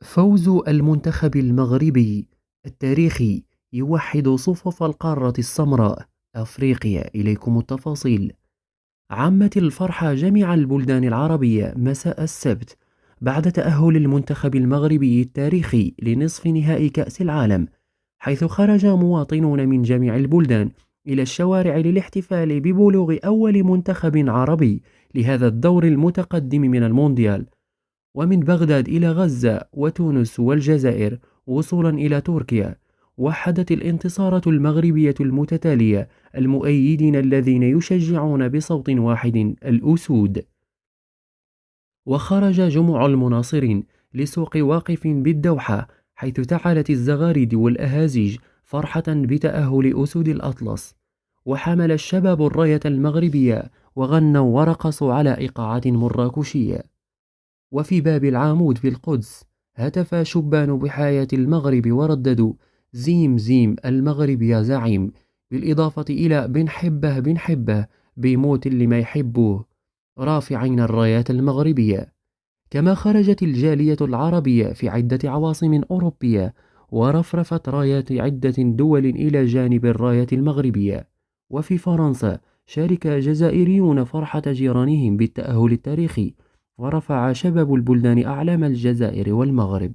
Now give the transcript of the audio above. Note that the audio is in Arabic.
فوز المنتخب المغربي التاريخي يوحد صفوف القارة السمراء أفريقيا. إليكم التفاصيل. عمت الفرحة جميع البلدان العربية مساء السبت بعد تأهل المنتخب المغربي التاريخي لنصف نهائي كأس العالم، حيث خرج مواطنون من جميع البلدان إلى الشوارع للاحتفال ببلوغ أول منتخب عربي لهذا الدور المتقدم من المونديال. ومن بغداد إلى غزة وتونس والجزائر وصولا إلى تركيا، وحدت الانتصارات المغربية المتتالية المؤيدين الذين يشجعون بصوت واحد الأسود. وخرج جموع المناصرين لسوق واقف بالدوحة، حيث تعالت الزغاريد والأهازيج فرحة بتأهل أسود الأطلس. وحمل الشباب الراية المغربية وغنوا ورقصوا على إيقاعات مراكشية. وفي باب العامود في القدس هتف شبان بحياة المغرب ورددوا زيم زيم المغرب يا زعيم، بالإضافة إلى بنحبه بنحبه بيموت اللي ما يحبوه، رافعين الرايات المغربية. كما خرجت الجالية العربية في عدة عواصم أوروبية ورفرفت رايات عدة دول إلى جانب الراية المغربية. وفي فرنسا شارك جزائريون فرحة جيرانهم بالتأهل التاريخي، ورفع شباب البلدان أعلام الجزائر والمغرب.